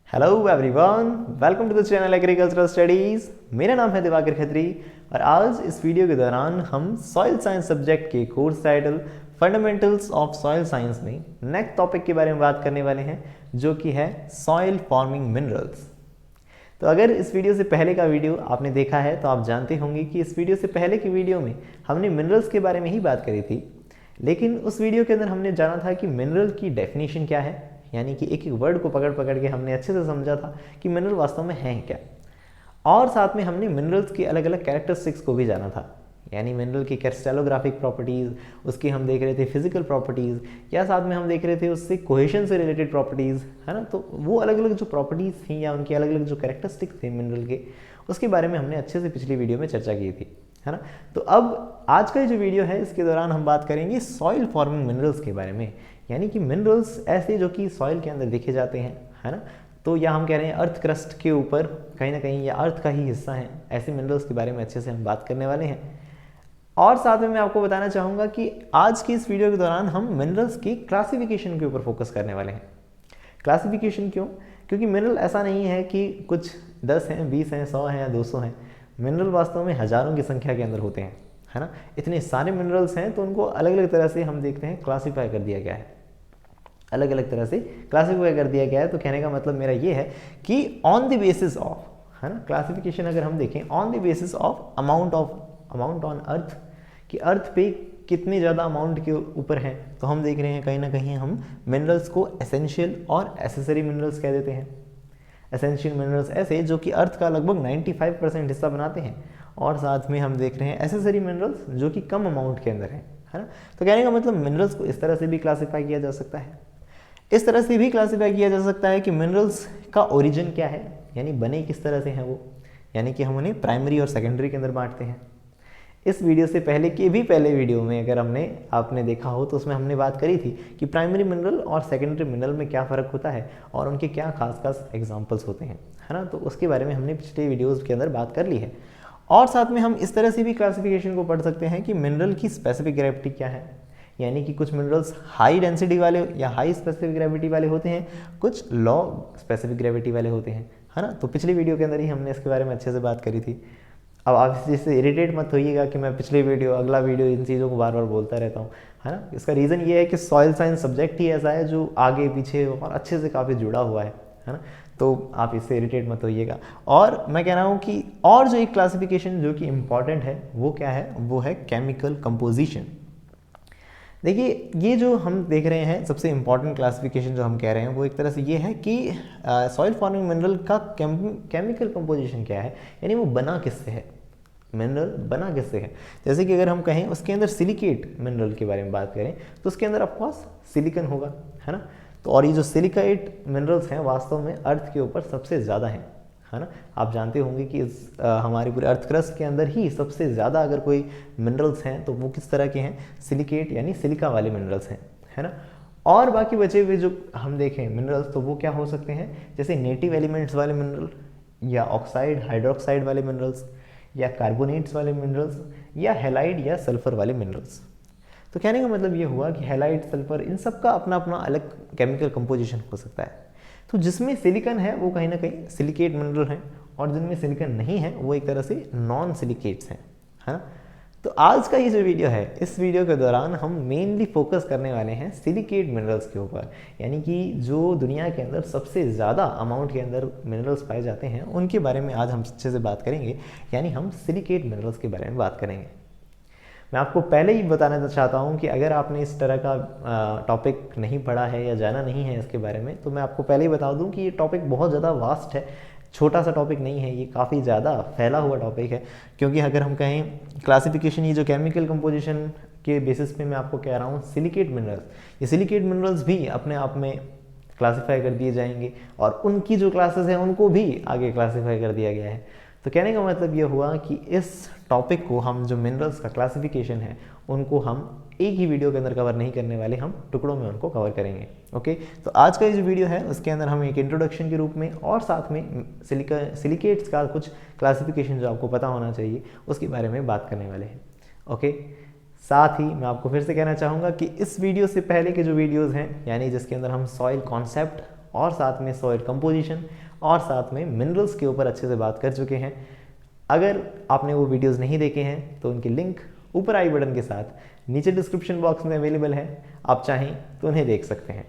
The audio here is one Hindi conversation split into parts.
Hello everyone, welcome to the channel agricultural studies. मेरा नाम है दिवाकर खत्री और आज इस वीडियो के दौरान हम सॉइल साइंस सब्जेक्ट के course title fundamentals of soil science में नेक्स्ट टॉपिक के बारे में बात करने वाले हैं, जो कि है सॉइल फॉर्मिंग मिनरल्स। तो अगर इस वीडियो से पहले का वीडियो आपने देखा है तो आप जानते होंगे कि इस वीडियो से पहले की वीडियो में हमने मिनरल्स के बारे में ही बात करी थी, लेकिन उस वीडियो के अंदर हमने जाना था कि मिनरल की डेफिनेशन क्या है, यानी कि एक एक वर्ड को पकड़ पकड़ के हमने अच्छे से समझा था कि मिनरल वास्तव में है क्या। और साथ में हमने मिनरल्स की अलग अलग कैरेक्टरिस्टिक्स को भी जाना था, यानी मिनरल की क्रिस्टलोग्राफिक प्रॉपर्टीज़, उसकी हम देख रहे थे फिजिकल प्रॉपर्टीज़, या साथ में हम देख रहे थे उससे कोहेशन से रिलेटेड प्रॉपर्टीज़, है ना। तो वो अलग अलग जो प्रॉपर्टीज़ थी या उनकी अलग अलग जो कैरेक्टरिस्टिक्स थे मिनरल के, उसके बारे में हमने अच्छे से पिछली वीडियो में चर्चा की थी, है ना। तो अब आज का जो वीडियो है इसके दौरान हम बात करेंगे सॉइल फॉर्मिंग मिनरल्स के बारे में, यानी कि मिनरल्स ऐसे जो कि सॉइल के अंदर देखे जाते हैं, है ना। तो या हम कह रहे हैं अर्थ क्रस्ट के ऊपर कहीं ना कहीं या अर्थ का ही हिस्सा है, ऐसे मिनरल्स के बारे में अच्छे से हम बात करने वाले हैं। और साथ में मैं आपको बताना चाहूँगा कि आज की इस वीडियो के दौरान हम मिनरल्स की क्लासिफिकेशन के ऊपर फोकस करने वाले हैं। क्लासिफिकेशन क्यों? क्योंकि मिनरल ऐसा नहीं है कि कुछ 10 हैं, 20 हैं, 100 हैं या 200 हैं। मिनरल वास्तव में हज़ारों की संख्या के अंदर होते हैं, है ना। इतने सारे मिनरल्स हैं तो उनको अलग अलग तरह से हम देखते हैं क्लासीफाई कर दिया गया है, अलग अलग तरह से क्लासीफाई कर दिया गया है। तो कहने का मतलब मेरा ये है कि ऑन द बेसिस ऑफ, है ना, क्लासिफिकेशन अगर हम देखें on the basis of amount on earth, कि अर्थ पे कितने ज़्यादा अमाउंट के ऊपर हैं, तो हम देख रहे हैं कहीं ना कहीं हम मिनरल्स को एसेंशियल और एसेसरी मिनरल्स कह देते हैं। एसेंशियल मिनरल्स ऐसे जो कि अर्थ का लगभग 95% हिस्सा बनाते हैं, और साथ में हम देख रहे हैं एसेसरी मिनरल्स जो कि कम अमाउंट के अंदर है ना। तो कहने का मतलब मिनरल्स को इस तरह से भी क्लासीफाई किया जा सकता है। इस तरह से भी क्लासीफाई किया जा सकता है कि मिनरल्स का ओरिजिन क्या है, यानी बने किस तरह से हैं वो, यानी कि हम उन्हें प्राइमरी और सेकेंडरी के अंदर बांटते हैं। इस वीडियो से पहले के भी पहले वीडियो में अगर आपने देखा हो तो उसमें हमने बात करी थी कि प्राइमरी मिनरल और सेकेंडरी मिनरल में क्या फ़र्क होता है और उनके क्या खास खास एग्जांपल्स होते हैं, है ना। तो उसके बारे में हमने पिछले वीडियोज़ के अंदर बात कर ली है। और साथ में हम इस तरह से भी क्लासिफिकेशन को पढ़ सकते हैं कि मिनरल की स्पेसिफिक ग्रेविटी क्या है, यानी कि कुछ मिनरल्स हाई डेंसिटी वाले या हाई स्पेसिफिक ग्रेविटी वाले होते हैं, कुछ लो स्पेसिफिक ग्रेविटी वाले होते हैं, है ना। तो पिछली वीडियो के अंदर ही हमने इसके बारे में अच्छे से बात करी थी। अब आप इस चीज़ से इरिटेट मत होइएगा कि मैं पिछले वीडियो अगला वीडियो इन चीज़ों को बार बार बोलता रहता हूँ, है ना। इसका रीज़न ये है कि सॉइल साइंस सब्जेक्ट ही ऐसा है जो आगे पीछे और अच्छे से काफ़ी जुड़ा हुआ है ना। तो आप इससे इरिटेट मत होइएगा। और मैं कह रहा हूँ कि और जो एक क्लासिफिकेशन जो कि इम्पॉर्टेंट है वो क्या है, वो है केमिकल कंपोजिशन। देखिए, ये जो हम देख रहे हैं सबसे इम्पॉर्टेंट क्लासिफिकेशन जो हम कह रहे हैं वो एक तरह से ये है कि सॉइल फॉर्मिंग मिनरल का केमिकल कंपोजिशन क्या है, यानी वो बना किससे है, मिनरल बना किससे है। जैसे कि अगर हम कहें उसके अंदर सिलिकेट मिनरल के बारे में बात करें तो उसके अंदर ऑफकोर्स सिलिकन होगा, है ना। तो और ये जो सिलिकेट मिनरल्स हैं वास्तव में अर्थ के ऊपर सबसे ज़्यादा हैं, है ना। आप जानते होंगे कि हमारे पूरे अर्थ क्रस्ट के अंदर ही सबसे ज़्यादा अगर कोई मिनरल्स हैं तो वो किस तरह के हैं, सिलिकेट यानी सिलिका वाले मिनरल्स हैं, है ना। और बाकी बचे हुए जो हम देखें मिनरल्स तो वो क्या हो सकते हैं, जैसे नेटिव एलिमेंट्स वाले मिनरल, या ऑक्साइड हाइड्रोक्साइड वाले मिनरल्स, या कार्बोनेट्स वाले मिनरल्स, या हैलाइड या सल्फर वाले मिनरल्स। तो कहने का मतलब ये हुआ कि हैलाइड, सल्फर, इन सब का अपना अपना अलग केमिकल कंपोजिशन हो सकता है। तो जिसमें सिलिकन है वो कहीं ना कहीं सिलिकेट मिनरल हैं, और जिनमें सिलिकन नहीं है वो एक तरह से नॉन सिलिकेट्स हैं, है ना। तो आज का ये जो वीडियो है, इस वीडियो के दौरान हम मेनली फोकस करने वाले हैं सिलिकेट मिनरल्स के ऊपर, यानी कि जो दुनिया के अंदर सबसे ज़्यादा अमाउंट के अंदर मिनरल्स पाए जाते हैं उनके बारे में आज हम अच्छे से बात करेंगे, यानी हम सिलिकेट मिनरल्स के बारे में बात करेंगे। मैं आपको पहले ही बताना चाहता हूँ कि अगर आपने इस तरह का टॉपिक नहीं पढ़ा है या जाना नहीं है इसके बारे में, तो मैं आपको पहले ही बता दूँ कि ये टॉपिक बहुत ज़्यादा वास्ट है, छोटा सा टॉपिक नहीं है, ये काफ़ी ज़्यादा फैला हुआ टॉपिक है। क्योंकि अगर हम कहें क्लासिफिकेशन, ये जो केमिकल कंपोजिशन के बेसिस पे मैं आपको कह रहा हूँ सिलिकेट मिनरल्स, ये सिलिकेट मिनरल्स भी अपने आप में क्लासीफाई कर दिए जाएंगे, और उनकी जो क्लासेस हैं उनको भी आगे क्लासीफाई कर दिया गया है। तो कहने का मतलब ये हुआ कि इस टॉपिक को हम जो मिनरल्स का क्लासिफिकेशन है उनको हम एक ही वीडियो के अंदर कवर नहीं करने वाले, हम टुकड़ों में उनको कवर करेंगे। ओके, तो आज का ये जो वीडियो है उसके अंदर हम एक इंट्रोडक्शन के रूप में और साथ में सिलिकेट्स का कुछ क्लासिफिकेशन जो आपको पता होना चाहिए उसके बारे में बात करने वाले हैं। ओके, साथ ही मैं आपको फिर से कहना चाहूँगा कि इस वीडियो से पहले के जो वीडियोज़ हैं, यानी जिसके अंदर हम सॉइल कॉन्सेप्ट और साथ में सॉइल कंपोजिशन और साथ में मिनरल्स के ऊपर अच्छे से बात कर चुके हैं। अगर आपने वो वीडियोस नहीं देखे हैं तो उनकी लिंक ऊपर आई बटन के साथ नीचे डिस्क्रिप्शन बॉक्स में अवेलेबल है, आप चाहें तो उन्हें देख सकते हैं।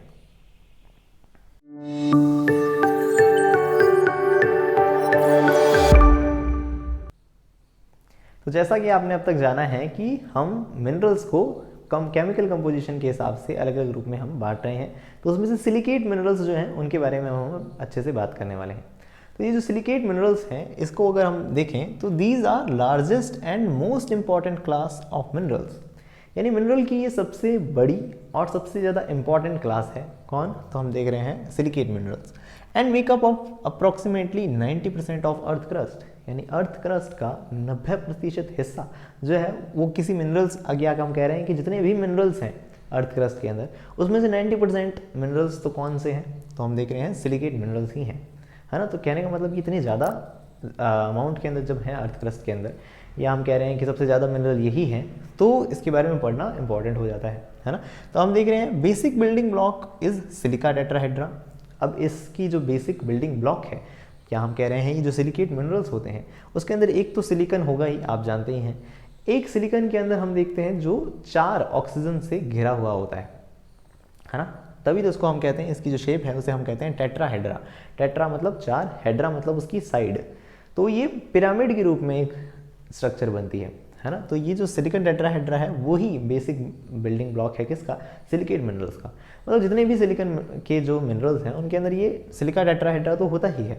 तो जैसा कि आपने अब तक जाना है कि हम मिनरल्स को केमिकल कंपोजिशन के हिसाब से अलग अलग ग्रुप में हम बांट रहे हैं, तो उसमें से सिलिकेट मिनरल्स जो हैं उनके बारे में हम अच्छे से बात करने वाले हैं। तो ये जो सिलिकेट मिनरल्स हैं, इसको अगर हम देखें तो these are largest and most important class of minerals, यानी मिनरल की ये सबसे बड़ी और सबसे ज़्यादा इंपॉर्टेंट क्लास है। कौन? तो हम देख रहे हैं silicate minerals and makeup of approximately 90% of earth crust, यानी अर्थ क्रस्ट का 90% हिस्सा जो है वो किसी मिनरल्स, आगे हम कह रहे हैं कि जितने भी मिनरल्स हैं अर्थ क्रस्ट के अंदर उसमें से 90% मिनरल्स तो कौन से हैं? तो हम देख रहे हैं सिलिकेट मिनरल्स ही हैं, है ना। तो कहने का मतलब कि इतनी ज़्यादा अमाउंट के अंदर जब है अर्थ क्रस्ट के अंदर, या हम कह रहे हैं कि सबसे ज़्यादा मिनरल यही हैं, तो इसके बारे में पढ़ना इंपॉर्टेंट हो जाता है ना। तो हम देख रहे हैं basic building block is silica tetrahedra. अब इसकी जो बेसिक बिल्डिंग ब्लॉक है, क्या हम कह रहे हैं ये जो सिलिकेट मिनरल्स होते हैं उसके अंदर एक तो सिलिकन होगा ही, आप जानते ही हैं। एक सिलिकन के अंदर हम देखते हैं जो 4 ऑक्सीजन से घिरा हुआ होता है ना। तभी तो उसको हम कहते हैं, इसकी जो शेप है उसे हम कहते हैं टेट्राहेड्रा। टेट्रा मतलब 4, हेड्रा मतलब उसकी साइड, तो ये पिरामिड के रूप में एक स्ट्रक्चर बनती है ना। तो ये जो सिलिकन टेट्राहेड्रा है वही बेसिक बिल्डिंग ब्लॉक है किसका? सिलिकेट मिनरल्स का। मतलब जितने भी सिलिकन के जो मिनरल्स हैं उनके अंदर ये सिलिका टेट्राहेड्रा तो होता ही है।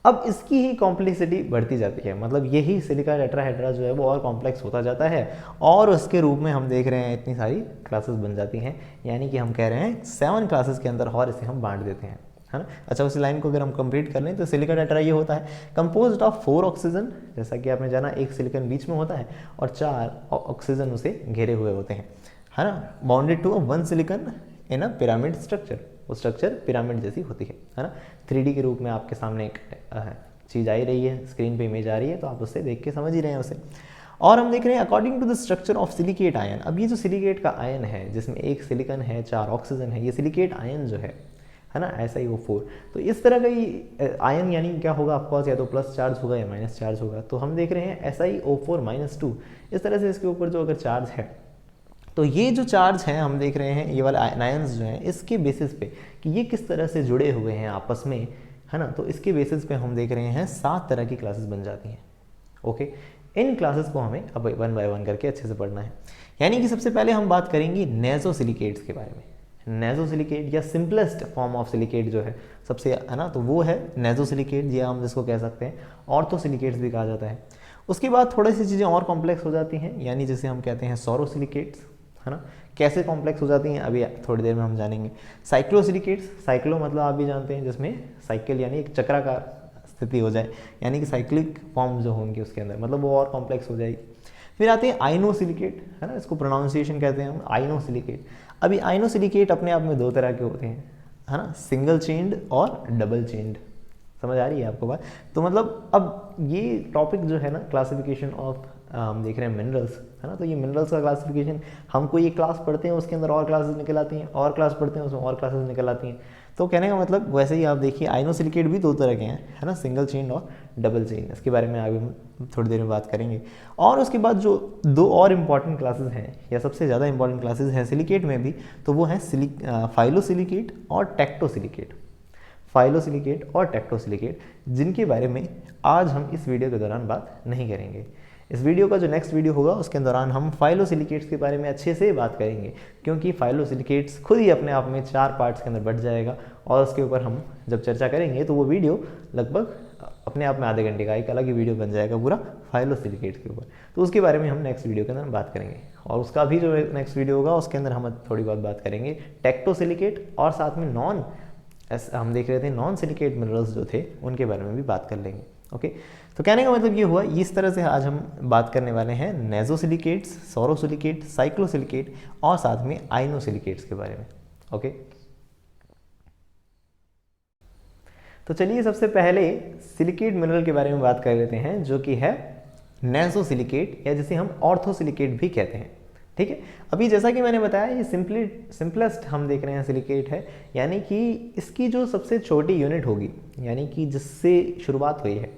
अब इसकी ही कॉम्प्लेक्सिटी बढ़ती जाती है, मतलब यही सिलिका टेट्राहेड्रा जो है वो और कॉम्प्लेक्स होता जाता है और उसके रूप में हम देख रहे हैं इतनी सारी क्लासेस बन जाती हैं, यानी कि हम कह रहे हैं 7 क्लासेस के अंदर और इसे हम बांट देते हैं, है ना। अच्छा, उस लाइन को अगर हम कंप्लीट कर लें तो सिलिका टेट्रा ये होता है कंपोज्ड ऑफ 4 ऑक्सीजन, जैसा कि आपने जाना एक सिलिकन बीच में होता है और 4 ऑक्सीजन उसे घेरे हुए होते हैं, है ना। Bounded to 1 silicon in a pyramid structure, वो स्ट्रक्चर पिरामिड जैसी होती है ना। 3D के रूप में आपके सामने एक चीज़ आई रही है, स्क्रीन पे इमेज आ रही है, तो आप उससे देख के समझ ही रहे हैं उसे। और हम देख रहे हैं according to the structure of silicate ion. अब ये जो सिलिकेट का आयन है जिसमें एक सिलिकन है 4 ऑक्सीजन है, ये सिलिकेट आयन जो है ना, ऐसा ही वो 4। तो इस तरह का ही आयन यानी क्या होगा ऑफकोर्स, या तो प्लस चार्ज होगा या माइनस चार्ज होगा। तो हम देख रहे हैं SiO4-2, इस तरह से इसके ऊपर जो अगर चार्ज है, तो ये जो चार्ज हैं हम देख रहे हैं ये वाले आयन्स जो हैं इसके बेसिस पे कि ये किस तरह से जुड़े हुए हैं आपस में, है ना। तो इसके बेसिस पे हम देख रहे हैं 7 तरह की क्लासेस बन जाती हैं। ओके, इन क्लासेस को हमें अब 1 बाय 1 करके अच्छे से पढ़ना है। यानी कि सबसे पहले हम बात करेंगे नेज़ोसिलिकेट्स के बारे में। नेज़ोसिलिकेट या सिंपलेस्ट फॉर्म ऑफ सिलिकेट जो है सबसे, है ना, तो वो है नेज़ोसिलिकेट, या हम जिसको कह सकते हैं ऑर्थोसिलिकेट्स भी कहा जाता है। उसके बाद थोड़ी सी चीज़ें और कॉम्प्लेक्स हो जाती हैं, यानी जिसे हम कहते हैं सौरोसिलिकेट्स, है ना। कैसे कॉम्प्लेक्स हो जाती हैं अभी थोड़ी देर में हम जानेंगे। साइक्लोसिलिकेट्स, साइक्लो मतलब आप भी जानते हैं जिसमें साइकिल यानी एक चक्राकार स्थिति हो जाए, यानी कि साइक्लिक फॉर्म जो होंगे उसके अंदर, मतलब वो और कॉम्प्लेक्स हो जाएगी। फिर आते हैं आइनोसिलिकेट, है ना, इसको प्रोनाउंसिएशन कहते हैं हम आइनोसिलिकेट। अभी आइनोसिलिकेट अपने आप में 2 तरह के होते हैं, है ना, सिंगल चेन्ड और डबल चेन्ड। समझ आ रही है आपको बात? तो मतलब अब ये टॉपिक जो है ना क्लासिफिकेशन ऑफ हम देख रहे हैं मिनरल्स, है ना। तो ये मिनरल्स का क्लासिफिकेशन, हम कोई एक क्लास पढ़ते हैं उसके अंदर और क्लासेस निकल आती हैं, और क्लास पढ़ते हैं उसमें और क्लासेस निकल आती हैं। तो कहने का मतलब वैसे ही आप देखिए आइनोसिलिकेट भी 2 तरह के हैं, है ना, सिंगल चेन और डबल चेन। इसके बारे में आगे हम थोड़ी देर में बात करेंगे। और उसके बाद जो 2 और इम्पॉर्टेंट क्लासेस हैं, या सबसे ज़्यादा इंपॉर्टेंट क्लासेस हैं सिलिकेट में भी, तो वो हैं फाइलोसिलिकेट और टेक्टोसिलिकेट। फाइलोसिलिकेट और टेक्टोसिलिकेट, जिनके बारे में आज हम इस वीडियो के दौरान बात नहीं करेंगे। इस वीडियो का जो नेक्स्ट वीडियो होगा उसके दौरान हम फाइलोसिलिकेट्स के बारे में अच्छे से बात करेंगे, क्योंकि फाइलोसिलिकेट्स खुद ही अपने आप में 4 पार्ट्स के अंदर बढ़ जाएगा, और उसके ऊपर हम जब चर्चा करेंगे तो वो वीडियो लगभग अपने आप में आधे घंटे का एक अलग ही वीडियो बन जाएगा पूरा फाइलोसिलिकेट्स के ऊपर। तो उसके बारे में हम नेक्स्ट वीडियो के अंदर बात करेंगे, और उसका भी जो नेक्स्ट वीडियो होगा उसके अंदर हम थोड़ी बहुत बात करेंगे टेक्टोसिलिकेट, और साथ में हम देख रहे थे नॉन सिलिकेट मिनरल्स जो थे उनके बारे में भी बात कर लेंगे। ओके, तो कहने का मतलब ये हुआ, इस तरह से आज हम बात करने वाले हैं नेज़ोसिलिकेट्स, सौरोसिलिकेट, साइक्लोसिलिकेट और साथ में आइनोसिलिकेट्स के बारे में। ओके, तो चलिए सबसे पहले सिलिकेट मिनरल के बारे में बात कर लेते हैं, जो कि है नेज़ोसिलिकेट, या जिसे हम ऑर्थोसिलिकेट भी कहते हैं। ठीक है। अभी जैसा कि मैंने बताया ये सिंपलेस्ट हम देख रहे हैं सिलिकेट है, यानी कि इसकी जो सबसे छोटी यूनिट होगी, यानी कि जिससे शुरुआत हुई है,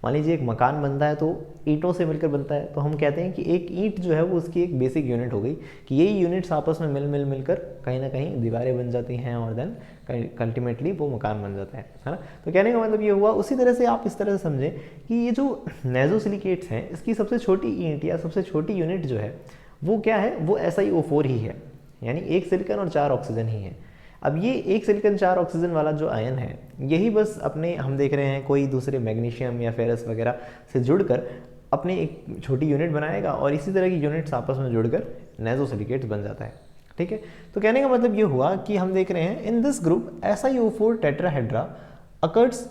मान लीजिए एक मकान बनता है तो ईंटों से मिलकर बनता है, तो हम कहते हैं कि एक ईंट जो है वो उसकी एक बेसिक यूनिट हो गई, कि यही यूनिट्स आपस में मिलकर कहीं ना कहीं दीवारें बन जाती हैं और देन अल्टीमेटली वो मकान बन जाता है ना। तो कहने का मतलब ये हुआ। उसी तरह से आप इस तरह से समझें कि ये जो नेज़ोसिलिकेट्स हैं इसकी सबसे छोटी ईंट या सबसे छोटी यूनिट जो है वो क्या है, वो SiO4 ही है, यानी एक सिलिकॉन और 4 ऑक्सीजन ही है। अब ये एक सिलिकॉन 4 ऑक्सीजन वाला जो आयन है यही बस अपने हम देख रहे हैं कोई दूसरे मैग्नीशियम या फेरस वगैरह से जुड़कर अपनी एक छोटी यूनिट बनाएगा और इसी तरह की यूनिट्स आपस में जुड़कर नेज़ोसिलिकेट्स बन जाता है। ठीक है, तो कहने का मतलब ये हुआ कि हम देख रहे हैं in this group SiO4 tetrahedra occurs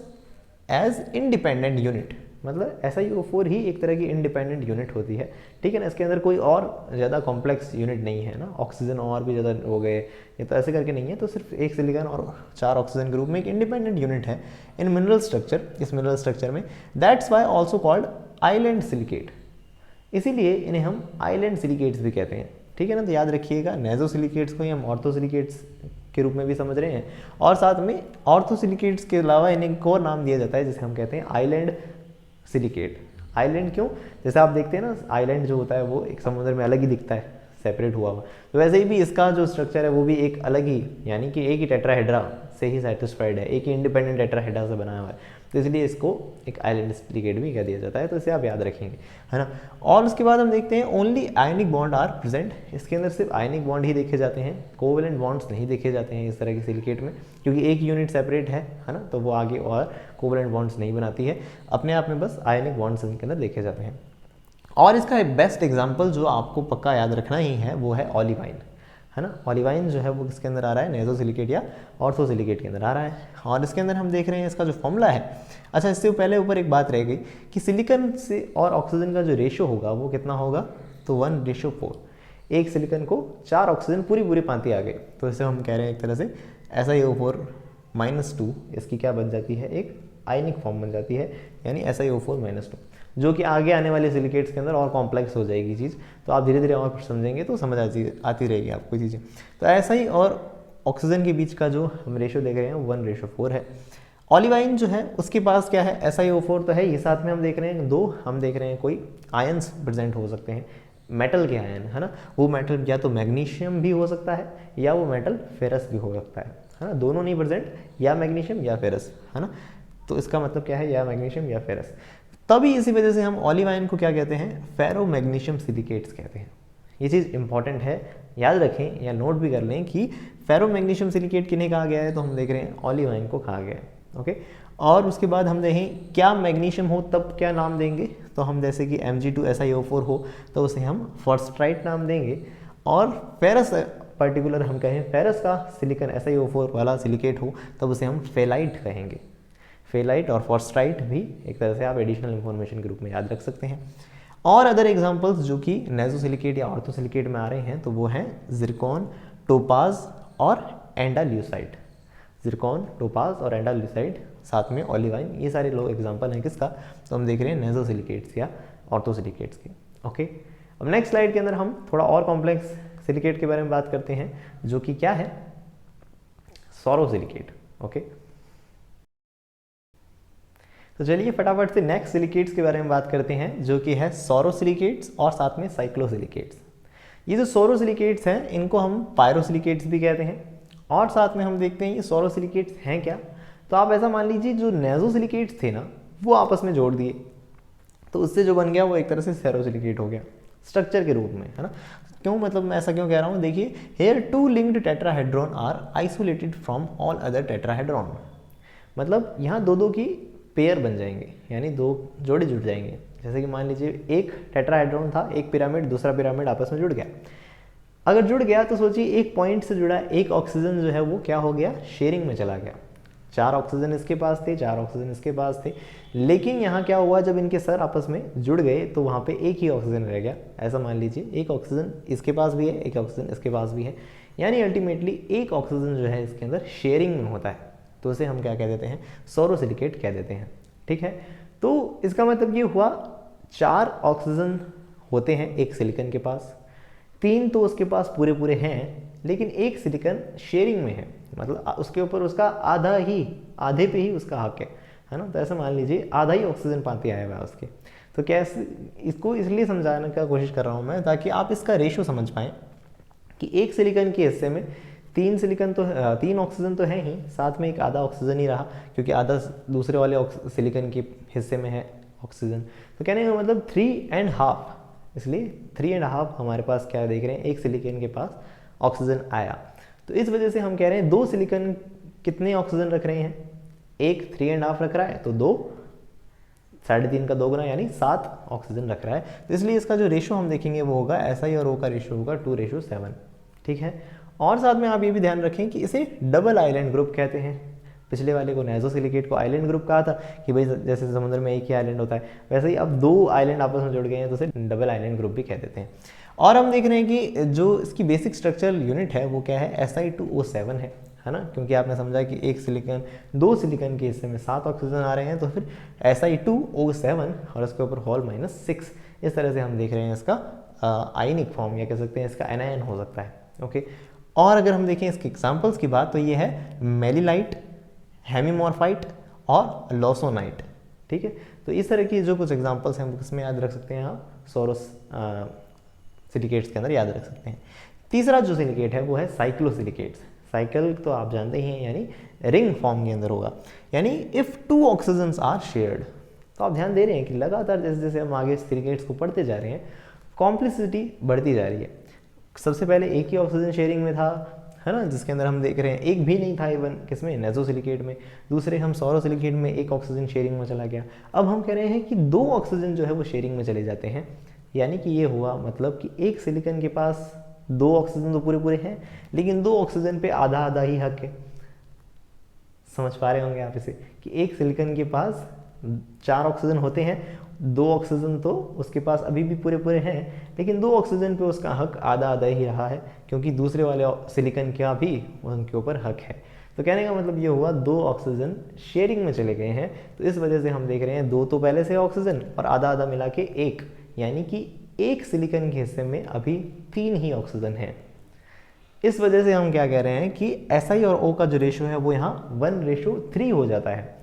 as independent unit, मतलब SiO4 ही एक तरह की इंडिपेंडेंट यूनिट होती है। ठीक है ना, इसके अंदर कोई और ज़्यादा कॉम्प्लेक्स यूनिट नहीं है ना, ऑक्सीजन और भी ज़्यादा हो गए ये तो ऐसे करके नहीं है, तो सिर्फ एक सिलिकॉन और 4 ऑक्सीजन ग्रुप में एक इंडिपेंडेंट यूनिट है इन मिनरल स्ट्रक्चर, इस मिनरल स्ट्रक्चर में। That's why also called island silicate, इसीलिए इन्हें हम आइलैंड सिलिकेट्स भी कहते हैं। ठीक है ना, तो याद रखिएगा नेज़ोसिलिकेट्स को ही हम ऑर्थोसिलिकेट्स के रूप में भी समझ रहे हैं, और साथ में ऑर्थोसिलिकेट्स के अलावा इन्हें एक और नाम दिया जाता है जिसे हम कहते हैं आइलैंड सिलिकेट। आइलैंड क्यों, जैसे आप देखते हैं ना आइलैंड जो होता है वो एक समुद्र में अलग ही दिखता है, सेपरेट हुआ हुआ, तो वैसे ही भी इसका जो स्ट्रक्चर है वो भी एक अलग ही, यानी कि एक ही टेट्राहेड्रा से ही सेटिस्फाइड है, एक ही इंडिपेंडेंट टेट्राहेड्रा से बनाया हुआ है, तो इसलिए इसको एक आइलैंड सिलिकेट भी कह दिया जाता है, तो इसे आप याद रखेंगे, है ना। और उसके बाद हम देखते हैं only ionic bond are present, इसके अंदर सिर्फ आयनिक बॉन्ड ही देखे जाते हैं, कोवेलेंट बॉन्ड्स नहीं देखे जाते हैं इस तरह के सिलिकेट में, क्योंकि एक यूनिट सेपरेट है ना, तो वो आगे और कोवेलेंट बॉन्ड्स नहीं बनाती है, अपने आप में बस आयनिक बॉन्ड्स इनके अंदर देखे जाते हैं। और इसका एक बेस्ट एग्जाम्पल जो आपको पक्का याद रखना ही है वो है ओलिवाइन, है ना। ओलिवाइन जो है वो किसके अंदर आ रहा है, नेज़ोसिलिकेट या ऑर्थोसिलिकेट के अंदर आ रहा है, और इसके अंदर हम देख रहे हैं इसका जो फॉर्मूला है। अच्छा, इससे पहले ऊपर एक बात रह गई कि सिलिकॉन से और ऑक्सीजन का जो रेशो होगा वो कितना होगा, तो 1:4, एक सिलिकॉन को 4 ऑक्सीजन पूरी पांति आ गए, तो इसे हम कह रहे हैं एक तरह से SiO4-2 इसकी क्या बन जाती है, एक आयनिक फॉर्म बन जाती है, यानी SiO4-2, जो कि आगे आने वाले सिलिकेट्स के अंदर और कॉम्प्लेक्स हो जाएगी चीज़, तो आप धीरे धीरे और समझेंगे तो समझ आती रहेगी आपको चीज़ें। तो ऐसा ही और ऑक्सीजन के बीच का जो हम रेशो देख रहे हैं 1:4 है। ओलिवाइन जो है उसके पास क्या है, SiO4 तो है ही, साथ में हम देख रहे हैं हम देख रहे हैं कोई आयंस प्रेजेंट हो सकते हैं, मेटल के आयन, है ना। वो मेटल या तो मैग्नीशियम भी हो सकता है या वो मेटल फेरस भी हो सकता है ना, दोनों नहीं प्रेजेंट, या मैग्नीशियम या फेरस, है ना। तो इसका मतलब क्या है, या मैग्नीशियम या फेरस, तभी इसी वजह से हम ओलिवाइन को क्या कहते हैं, फेरो मैग्नीशियम सिलिकेट्स कहते हैं। ये चीज़ इंपॉर्टेंट है, याद रखें या नोट भी कर लें कि फेरो मैग्नीशियम सिलिकेट किन्हें कहा गया है, तो हम देख रहे हैं ओलिवाइन को कहा गया है। ओके, और उसके बाद हम देखें क्या मैग्नीशियम हो तब क्या नाम देंगे, तो हम जैसे कि Mg2SiO4 हो तो उसे हम फॉस्फराइट नाम देंगे, और फेरस पर्टिकुलर हम कहें फेरस का सिलिकॉन SiO4 वाला सिलिकेट हो तब उसे हम फेलाइट कहेंगे। फेलाइट और फॉस्फराइट भी एक तरह से आप एडिशनल इंफॉर्मेशन के रूप में याद रख सकते हैं। और अदर एग्जांपल्स जो कि नेज़ोसिलिकेट या ऑर्थोसिलिकेट में आ रहे हैं तो वो हैं जिरकॉन, टोपाज और एंडाल्यूसाइड। जिरकॉन, टोपाज और एंडाल्यूसाइड, साथ में ओलिवाइन, ये सारे लोग एग्जांपल हैं किसका, तो हम देख रहे हैं नेज़ोसिलिकेट्स या ऑर्थोसिलिकेट्स के। ओके, अब नेक्स्ट स्लाइड के अंदर हम थोड़ा और कॉम्प्लेक्स सिलिकेट के बारे में बात करते हैं जो कि क्या है, सोरोसिलिकेट। ओके, तो चलिए फटाफट से नेक्स्ट सिलिकेट्स के बारे में बात करते हैं जो कि है सोरोसिलिकेट्स और साथ में साइक्लोसिलिकेट्स। ये जो सोरोसिलिकेट्स हैं इनको हम पायरोसिलिकेट्स भी कहते हैं, और साथ में हम देखते हैं ये सोरोसिलिकेट्स हैं क्या, तो आप ऐसा मान लीजिए जो नेज़ोसिलिकेट्स थे ना वो आपस में जोड़ दिए, तो उससे जो बन गया वो एक तरह से सेरोसिलिकेट हो गया स्ट्रक्चर के रूप में, है ना। क्यों, मतलब मैं ऐसा क्यों कह रहा हूँ, देखिए here 2 linked tetrahedron are isolated from all other tetrahedron, मतलब यहाँ दो की पेयर बन जाएंगे, यानी 2 जोड़े जुड़ जाएंगे। जैसे कि मान लीजिए एक टेट्राहेड्रॉन था, एक पिरामिड दूसरा पिरामिड आपस में जुड़ गया, अगर जुड़ गया तो सोचिए एक पॉइंट से जुड़ा एक ऑक्सीजन जो है वो क्या हो गया, शेयरिंग में चला गया, 4 ऑक्सीजन इसके पास थे, 4 ऑक्सीजन इसके पास थे, लेकिन यहाँ क्या हुआ, जब इनके सर आपस में जुड़ गए तो वहाँ पे एक ही ऑक्सीजन रह गया। ऐसा मान लीजिए एक ऑक्सीजन इसके पास भी है, एक ऑक्सीजन इसके पास भी है, यानी अल्टीमेटली एक ऑक्सीजन जो है इसके अंदर शेयरिंग में होता है, तो उसे हम क्या कह देते हैं, सोरोसिलिकेट कह देते हैं। ठीक है, तो इसका मतलब ये हुआ 4 ऑक्सीजन होते हैं एक सिलिकॉन के पास, तीन तो उसके पास पूरे पूरे हैं, लेकिन एक सिलिकॉन शेयरिंग में है, मतलब उसके ऊपर उसका आधे पे ही उसका हक है ना। तो ऐसा मान लीजिए आधा ही ऑक्सीजन पाती आया हुआ है उसके। तो कैसे इसको इसलिए समझाने का कोशिश कर रहा हूँ मैं, ताकि आप इसका रेशो समझ पाएँ कि एक सिलिकॉन के हिस्से में तीन ऑक्सीजन तो है ही, साथ में एक आधा ऑक्सीजन ही रहा, क्योंकि आधा दूसरे वाले सिलिकॉन के हिस्से में है ऑक्सीजन। तो कहने का मतलब 3.5, इसलिए 3.5 हमारे पास क्या देख रहे हैं, एक सिलिकॉन के पास ऑक्सीजन आया। तो इस वजह से हम कह रहे हैं दो सिलिकॉन कितने ऑक्सीजन रख रहे हैं, एक 3.5 रख रहा है, तो दो 3.5 का 2 गुना यानी 7 ऑक्सीजन रख रहा है। तो इसलिए इसका जो रेशो हम देखेंगे वो होगा SI और O का रेशो होगा 2:7, ठीक है। और साथ में आप ये भी ध्यान रखें कि इसे डबल आइलैंड ग्रुप कहते हैं। पिछले वाले को नाइजो सिलिकेट को आइलैंड ग्रुप कहा था कि भाई जैसे समुद्र में एक ही आइलैंड होता है, वैसे ही अब दो आइलैंड आपस में जुड़ गए हैं तो उसे डबल आइलैंड ग्रुप भी कह देते हैं। और हम देख रहे हैं कि जो इसकी बेसिक स्ट्रक्चरल यूनिट है वो क्या है, Si2O7 है ना, क्योंकि आपने समझा कि एक सिलिकॉन दो सिलिकॉन के हिस्से में 7 ऑक्सीजन आ रहे हैं, तो फिर Si2O7 और उसके ऊपर होल -6, इस तरह से हम देख रहे हैं इसका आयनिक फॉर्म, या कह सकते हैं इसका एनायन हो सकता है। ओके, और अगर हम देखें इसके एग्जाम्पल्स की बात, तो ये है मेलिलाइट, हेमीमॉर्फाइट और लॉसोनाइट, ठीक है। तो इस तरह की जो कुछ एग्जाम्पल्स हैं किसमें याद रख सकते हैं आप, सोरोस सिलिकेट्स के अंदर याद रख सकते हैं। तीसरा जो सिलिकेट है वो है साइक्लोसिलिकेट्स। साइकिल तो आप जानते ही हैं, यानी रिंग फॉर्म के अंदर होगा, यानी इफ़ 2 ऑक्सीजन्स आर शेयर्ड। तो आप ध्यान दे रहे हैं कि लगातार जैसे जैसे हम आगे सिलिकेट्स को पढ़ते जा रहे हैं, कॉम्प्लेक्सिटी बढ़ती जा रही है। सबसे पहले एक ही ऑक्सीजन शेयरिंग में था, है ना, जिसके अंदर हम देख रहे हैं एक भी नहीं था इवन किसमें, नेजोसिलिकेट में। दूसरे हम सोरोसिलिकेट में एक ऑक्सीजन शेयरिंग में चला गया। अब हम कह रहे हैं कि 2 ऑक्सीजन जो है वो शेयरिंग में चले जाते हैं, यानी कि ये हुआ मतलब कि एक सिलिकॉन के पास 2 ऑक्सीजन तो पूरे पूरे हैं, लेकिन 2 ऑक्सीजन पे आधा आधा ही हक है। समझ पा रहे होंगे आप इसे, कि एक सिलिकॉन के पास 4 ऑक्सीजन होते हैं, 2 ऑक्सीजन तो उसके पास अभी भी पूरे पूरे हैं, लेकिन 2 ऑक्सीजन पे उसका हक आधा आधा ही रहा है, क्योंकि दूसरे वाले सिलिकॉन का भी उनके ऊपर हक है। तो कहने का मतलब ये हुआ 2 ऑक्सीजन शेयरिंग में चले गए हैं। तो इस वजह से हम देख रहे हैं 2 तो पहले से ऑक्सीजन और आधा आधा मिला के 1, यानी कि एक सिलिकॉन के हिस्से में अभी 3 ही ऑक्सीजन है। इस वजह से हम क्या कह रहे हैं कि SI और O का जो रेशो है वो यहाँ 1:3 हो जाता है।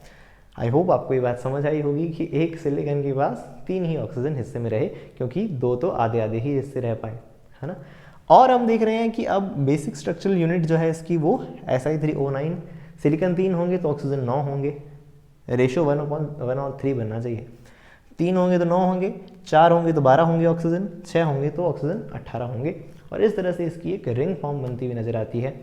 आई होप आपको ये बात समझ आई होगी कि एक सिलिकॉन के पास 3 ही ऑक्सीजन हिस्से में रहे, क्योंकि 2 तो आधे आधे ही हिस्से रह पाए, है ना। और हम देख रहे हैं कि अब बेसिक स्ट्रक्चरल यूनिट जो है इसकी वो Si3O9, सिलिकॉन 3 होंगे तो ऑक्सीजन 9 होंगे, रेशो 1/3 बनना चाहिए। 3 होंगे तो 9 होंगे, 4 होंगे तो 12 होंगे ऑक्सीजन, 6 होंगे तो ऑक्सीजन 18 होंगे। और इस तरह से इसकी एक रिंग फॉर्म बनती हुई नजर आती है,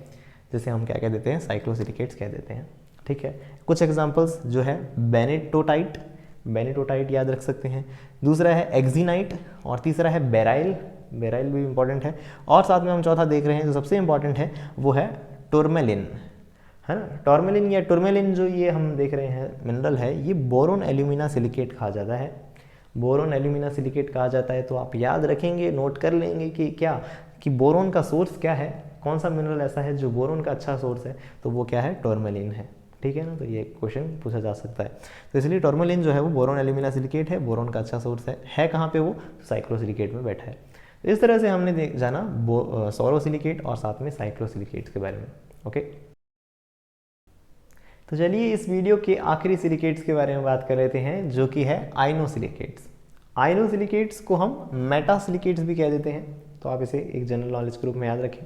जिसे हम क्या कह देते हैं, साइक्लोसिलिकेट्स कह देते हैं, ठीक है। कुछ एग्जांपल्स जो है बेनेटोटाइट, बेनेटोटाइट याद रख सकते हैं। दूसरा है एक्जीनाइट और तीसरा है बेराइल, बेराइल भी इंपॉर्टेंट है। और साथ में हम चौथा देख रहे हैं जो सबसे इंपॉर्टेंट है वो है टोरमेलिन, है ना। टोरमेलिन या टुरमेलिन जो ये हम देख रहे हैं मिनरल है, ये बोरोन एल्यूमिना सिलिकेट कहा जाता है। बोरोन एल्यूमिना सिलिकेट कहा जाता है, तो आप याद रखेंगे, नोट कर लेंगे कि क्या, कि बोरोन का सोर्स क्या है, कौन सा मिनरल ऐसा है जो बोरोन का अच्छा सोर्स है, तो वो क्या है, टोरमेलिन है, ठीक है ना। तो ये क्वेश्चन पूछा जा सकता है। तो इसलिए टोरमेलिन जो है वो बोरोन एल्यूमिना सिलिकेट है, बोरोन का अच्छा सोर्स है कहाँ पे, वो साइक्लोसिलिकेट में बैठा है। तो इस तरह से हमने जाना सोरोसिलिकेट और साथ में साइक्लोसिलिकेट्स के बारे में। ओके, तो चलिए इस वीडियो के आखिरी सिलिकेट्स के बारे में बात कर लेते हैं, जो कि है आइनोसिलिकेट्स। आइनोसिलिकेट्स को हम मेटासिलिकेट्स भी कह देते हैं, तो आप इसे एक जनरल नॉलेज के रूप में याद रखें।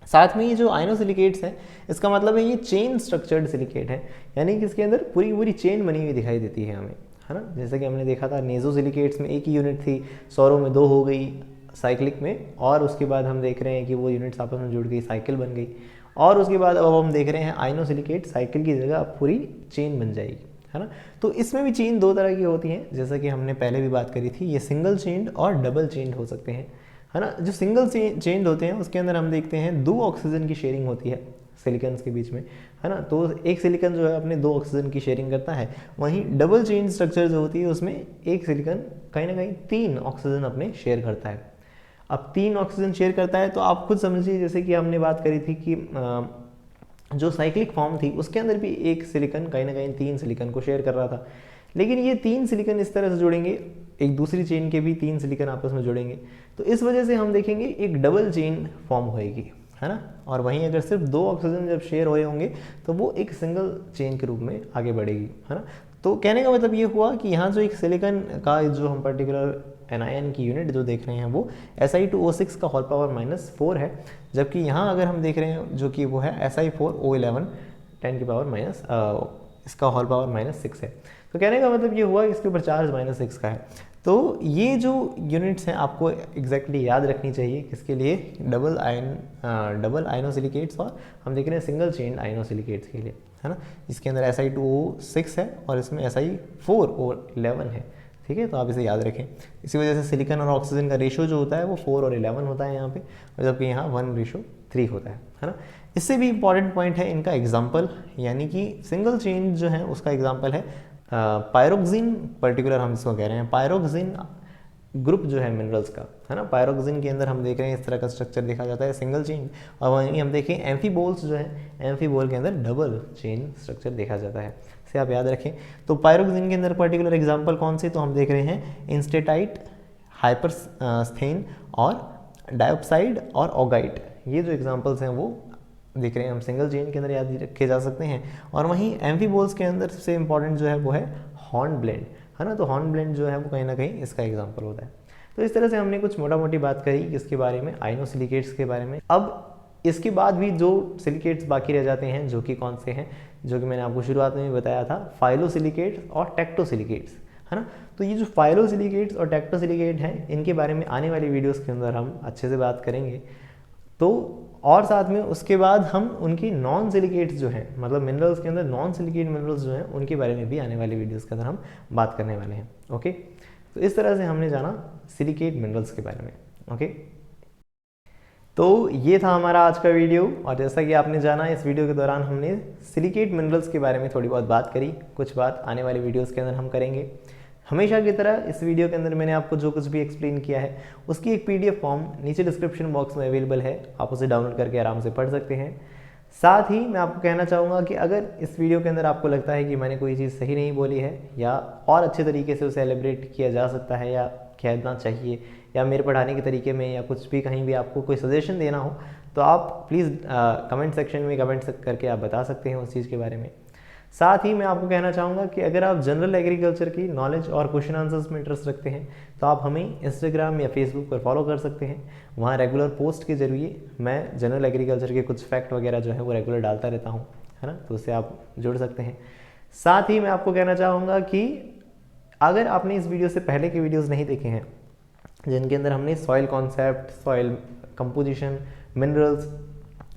साथ में ये जो आइनोसिलिकेट्स हैं, इसका मतलब है ये चेन स्ट्रक्चर्ड सिलिकेट है, यानी कि इसके अंदर पूरी पूरी चेन बनी हुई दिखाई देती है हमें, है ना। जैसे कि हमने देखा था नेजोसिलिकेट्स में एक ही यूनिट थी, सोरो में 2 हो गई साइक्लिक में, और उसके बाद हम देख रहे हैं कि वो यूनिट्स आपस में जुड़ गई, साइकिल बन गई। और उसके बाद अब हम देख रहे हैं आइनोसिलिकेट साइकिल की जगह अब पूरी चेन बन जाएगी, है ना। तो इसमें भी चेन 2 तरह की होती हैं, जैसा कि हमने पहले भी बात करी थी, ये सिंगल चेन्ड और डबल चेन्ड हो सकते हैं, है ना। जो सिंगल चेन्ड होते हैं उसके अंदर हम देखते हैं 2 ऑक्सीजन की शेयरिंग होती है सिलिकॉन्स के बीच में, है ना। तो एक सिलिकॉन जो है अपने 2 ऑक्सीजन की शेयरिंग करता है। वहीं डबल चेन स्ट्रक्चर जो होती है उसमें एक सिलिकॉन कहीं ना कहीं 3 ऑक्सीजन अपने शेयर करता है। अब 3 ऑक्सीजन शेयर करता है तो आप खुद समझिए, जैसे कि हमने बात करी थी कि जो साइक्लिक फॉर्म थी उसके अंदर भी एक सिलिकॉन कहीं ना कहीं 3 सिलिकॉन को शेयर कर रहा था। लेकिन ये 3 सिलिकॉन इस तरह से जुड़ेंगे, एक दूसरी चेन के भी 3 सिलिकॉन आपस में जुड़ेंगे, तो इस वजह से हम देखेंगे एक डबल चेन फॉर्म होएगी, है ना। और वहीं अगर सिर्फ 2 ऑक्सीजन जब शेयर हुए होंगे तो वो एक सिंगल चेन के रूप में आगे बढ़ेगी, है ना। तो कहने का मतलब ये हुआ कि यहाँ जो एक सिलिकॉन का जो हम पर्टिकुलर एनायन की यूनिट जो देख रहे हैं वो Si2O6 का होल पावर -4 है, जबकि यहाँ अगर हम देख रहे हैं जो कि वो है Si4O11 10 की पावर माइनस इसका होल पावर -6 है। तो कहने का मतलब ये हुआ इसके ऊपर चार्ज -6 का है। तो ये जो यूनिट्स हैं आपको एग्जैक्टली याद रखनी चाहिए, किसके लिए, डबल आइनोसिलिकेट्स और हम देख रहे हैं सिंगल चेन आइनोसिलिकेट्स के लिए, है ना। इसके अंदर Si2O6 है और इसमें Si4O11 है, ठीक है। तो आप इसे याद रखें। इसी वजह से सिलिकॉन और ऑक्सीजन का रेशो जो होता है वो 4 और 11 होता है यहाँ पे, और जबकि यहाँ 1:3 होता है ना। इससे भी इंपॉर्टेंट पॉइंट है इनका एग्जाम्पल, यानी कि सिंगल चेन जो है उसका एग्जाम्पल है पायरोक्सिन, पर्टिकुलर हम इसको कह रहे हैं पायरोक्सिन ग्रुप जो है मिनरल्स का, है ना। पायरोक्सिन के अंदर हम देख रहे हैं इस तरह का स्ट्रक्चर देखा जाता है सिंगल चेन, और वहीं हम देखें एम्फीबोल्स जो है, एम्फीबोल के अंदर डबल चेन स्ट्रक्चर देखा जाता है, इसे आप याद रखें। तो पायरोक्सिन के अंदर पर्टिकुलर एग्जाम्पल कौन से, तो हम देख रहे हैं इंस्टेटाइट, हाइपरस्थेन और डाइऑक्साइड और ऑगाइट, ये जो एग्जाम्पल्स हैं वो देख रहे हैं हम सिंगल चेन के अंदर याद रखे जा सकते हैं। और वहीं एम्फीबोल्स के अंदर सबसे इंपॉर्टेंट जो है वो है हॉर्नब्लेंड, है ना। तो हॉर्नब्लेंड जो है वो कहीं ना कहीं इसका एग्जाम्पल होता है। तो इस तरह से हमने कुछ मोटा मोटी बात करी इसके बारे में, आइनोसिलिकेट्स के बारे में। अब इसके बाद भी जो सिलिकेट्स बाकी रह जाते हैं, जो कि कौन से हैं, जो कि मैंने आपको शुरुआत में भी बताया था, फाइलोसिलिकेट्स और टेक्टोसिलिकेट्स, है ना। तो ये जो फाइलोसिलिकेट्स और टेक्टोसिलिकेट हैं, इनके बारे में आने वाली वीडियोस के अंदर हम अच्छे से बात करेंगे। तो और साथ में उसके बाद हम उनकी नॉन सिलिकेट्स जो हैं, मतलब मिनरल्स के अंदर नॉन सिलिकेट मिनरल्स जो हैं, उनके बारे में भी आने वाली वीडियोस के अंदर हम बात करने वाले हैं। ओके, तो इस तरह से हमने जाना सिलिकेट मिनरल्स के बारे में। ओके, तो ये था हमारा आज का वीडियो, और जैसा कि आपने जाना इस वीडियो के दौरान हमने सिलिकेट मिनरल्स के बारे में थोड़ी बहुत बात करी, कुछ बात आने वाली वीडियोज़ के अंदर हम करेंगे। हमेशा की तरह इस वीडियो के अंदर मैंने आपको जो कुछ भी एक्सप्लेन किया है उसकी एक PDF फॉर्म नीचे डिस्क्रिप्शन बॉक्स में अवेलेबल है, आप उसे डाउनलोड करके आराम से पढ़ सकते हैं। साथ ही मैं आपको कहना चाहूँगा कि अगर इस वीडियो के अंदर आपको लगता है कि मैंने कोई चीज़ सही नहीं बोली है, या और अच्छे तरीके से उसे एलिब्रेट किया जा सकता है या कहना चाहिए, या मेरे पढ़ाने के तरीके में या कुछ भी कहीं भी आपको कोई सजेशन देना हो, तो आप प्लीज़ कमेंट सेक्शन में कमेंट करके आप बता सकते हैं उस चीज़ के बारे में। साथ ही मैं आपको कहना चाहूँगा कि अगर आप जनरल एग्रीकल्चर की नॉलेज और क्वेश्चन आंसर्स में इंटरेस्ट रखते हैं तो आप हमें इंस्टाग्राम या फेसबुक पर फॉलो कर सकते हैं। वहाँ रेगुलर पोस्ट के जरिए मैं जनरल एग्रीकल्चर के कुछ फैक्ट वगैरह जो है वो रेगुलर डालता रहता हूँ, है ना। तो उससे आप जुड़ सकते हैं। साथ ही मैं आपको कहना चाहूँगा कि अगर आपने इस वीडियो से पहले के वीडियोज़ नहीं देखे हैं, जिनके अंदर हमने soil concept, soil composition, minerals,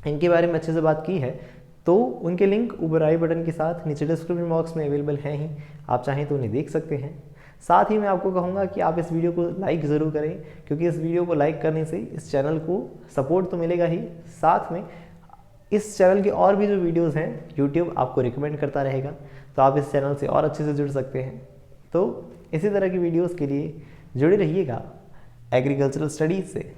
इनके बारे में अच्छे से बात की है, तो उनके लिंक ऊपर आई बटन के साथ नीचे डिस्क्रिप्शन बॉक्स में अवेलेबल हैं ही, आप चाहें तो उन्हें देख सकते हैं। साथ ही मैं आपको कहूँगा कि आप इस वीडियो को लाइक ज़रूर करें, क्योंकि इस वीडियो को लाइक करने से इस चैनल को सपोर्ट तो मिलेगा ही, साथ में इस चैनल के और भी जो वीडियोज़ हैं यूट्यूब आपको रिकमेंड करता रहेगा, तो आप इस चैनल से और अच्छे से जुड़ सकते हैं। तो इसी तरह की वीडियोज़ के लिए जुड़े रहिएगा एग्रीकल्चरल स्टडीज़ से।